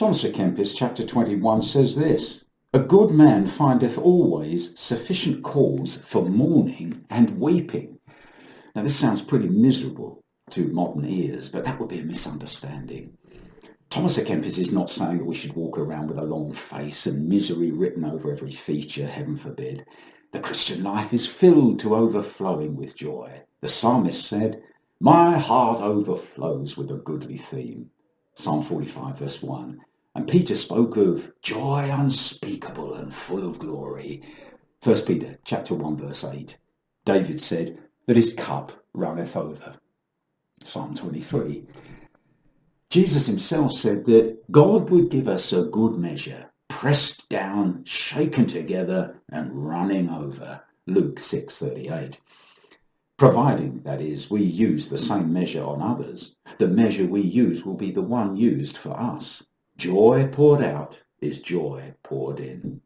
Thomas à Kempis, chapter 21, says this: "A good man findeth always sufficient cause for mourning and weeping." Now this sounds pretty miserable to modern ears, but that would be a misunderstanding. Thomas à Kempis is not saying that we should walk around with a long face and misery written over every feature, heaven forbid. The Christian life is filled to overflowing with joy. The psalmist said, "My heart overflows with a goodly theme." Psalm 45 verse 1. And Peter spoke of joy unspeakable and full of glory. 1 Peter chapter 1 verse 8. David said that his cup runneth over. Psalm 23. Jesus himself said that God would give us a good measure, pressed down, shaken together, and running over. Luke 6:38. Providing, that is, we use the same measure on others, the measure we use will be the one used for us. Joy poured out is joy poured in.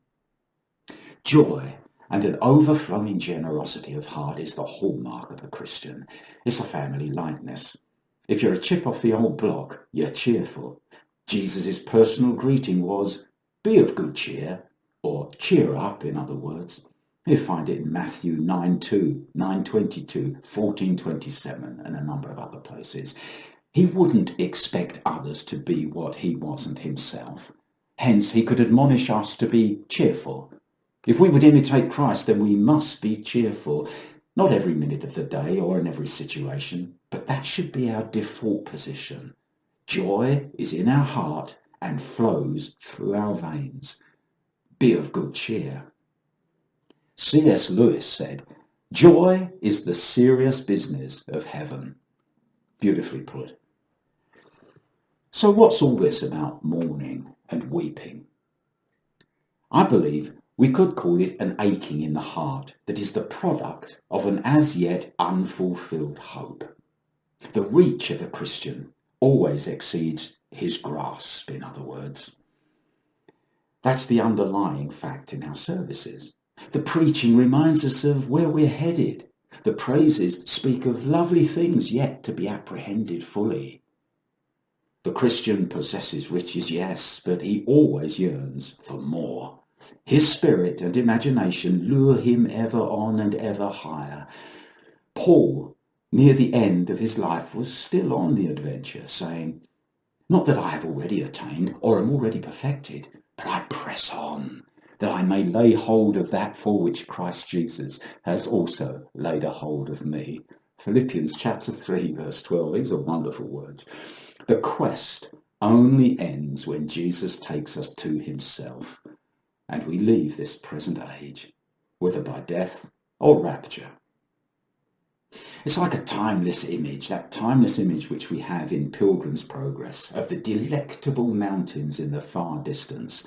Joy and an overflowing generosity of heart is the hallmark of a Christian. It's a family likeness. If you're a chip off the old block, you're cheerful. Jesus' personal greeting was, "Be of good cheer," or "cheer up," in other words. You find it in Matthew 9:2, 9:22, 14:27, and a number of other places. He wouldn't expect others to be what he wasn't himself. Hence, he could admonish us to be cheerful. If we would imitate Christ, then we must be cheerful. Not every minute of the day or in every situation, but that should be our default position. Joy is in our heart and flows through our veins. Be of good cheer. C.S. Lewis said, "Joy is the serious business of heaven." Beautifully put. So what's all this about mourning and weeping? I believe we could call it an aching in the heart that is the product of an as yet unfulfilled hope. The reach of a Christian always exceeds his grasp, in other words. That's the underlying fact in our services. The preaching reminds us of where we're headed. The praises speak of lovely things yet to be apprehended fully. The Christian possesses riches, yes, but he always yearns for more. His spirit and imagination lure him ever on and ever higher. Paul, near the end of his life, was still on the adventure, saying, "Not that I have already attained or am already perfected, but I press on, that I may lay hold of that for which Christ Jesus has also laid a hold of me." Philippians chapter 3 verse 12. These are wonderful words. The quest only ends when Jesus takes us to himself and we leave this present age, whether by death or rapture. It's like a timeless image, that timeless image which we have in Pilgrim's Progress of the delectable mountains in the far distance.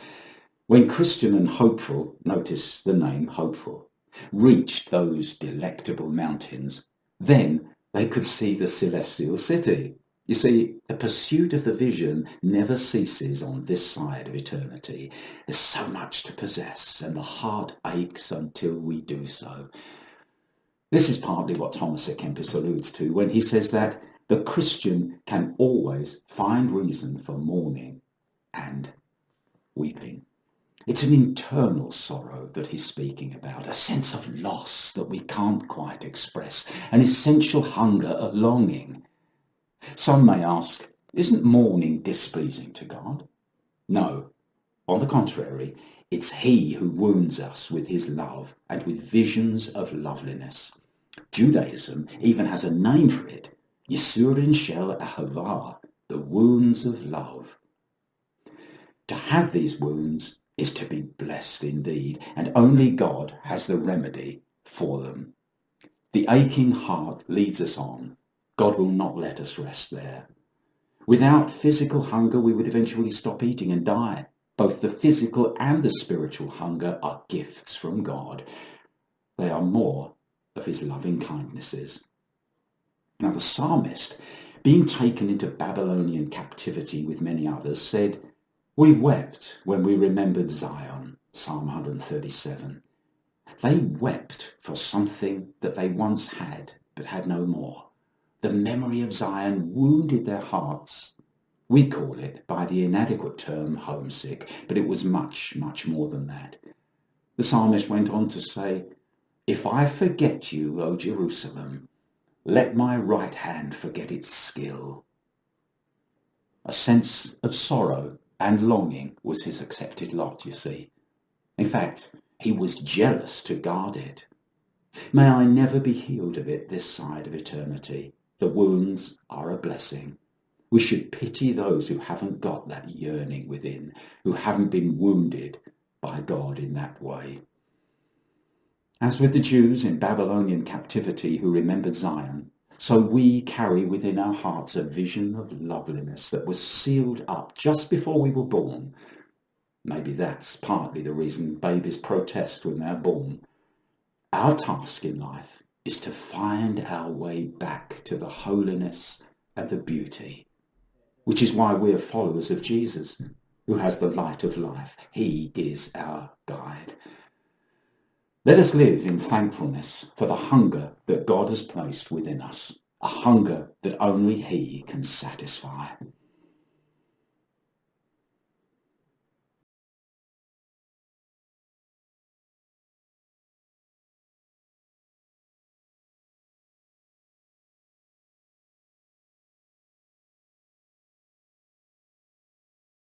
When Christian and hopeful, notice the name hopeful, reached those delectable mountains, then they could see the celestial city. You see, the pursuit of the vision never ceases on this side of eternity. There's so much to possess, and the heart aches until we do so. This is partly what Thomas à Kempis alludes to when he says that the Christian can always find reason for mourning and weeping. It's an internal sorrow that he's speaking about, a sense of loss that we can't quite express, an essential hunger, a longing. Some may ask, isn't mourning displeasing to God? No, on the contrary, it's he who wounds us with his love and with visions of loveliness. Judaism even has a name for it, Yisurin Shel Ahava, the wounds of love. To have these wounds is to be blessed indeed, and only God has the remedy for them. The aching heart leads us on. God will not let us rest there. Without physical hunger, we would eventually stop eating and die. Both the physical and the spiritual hunger are gifts from God. They are more of his loving kindnesses. Now the psalmist, being taken into Babylonian captivity with many others, said, "We wept when we remembered Zion," Psalm 137. They wept for something that they once had, but had no more. The memory of Zion wounded their hearts. We call it by the inadequate term homesick, but it was much, much more than that. The psalmist went on to say, "If I forget you, O Jerusalem, let my right hand forget its skill." A sense of sorrow and longing was his accepted lot, you see. In fact, he was jealous to guard it. May I never be healed of it this side of eternity. The wounds are a blessing. We should pity those who haven't got that yearning within, who haven't been wounded by God in that way. As with the Jews in Babylonian captivity who remembered Zion, so we carry within our hearts a vision of loveliness that was sealed up just before we were born. Maybe that's partly the reason babies protest when they're born. Our task in life is to find our way back to the holiness and the beauty, which is why we are followers of Jesus, who has the light of life. He is our guide. Let us live in thankfulness for the hunger that God has placed within us, a hunger that only He can satisfy.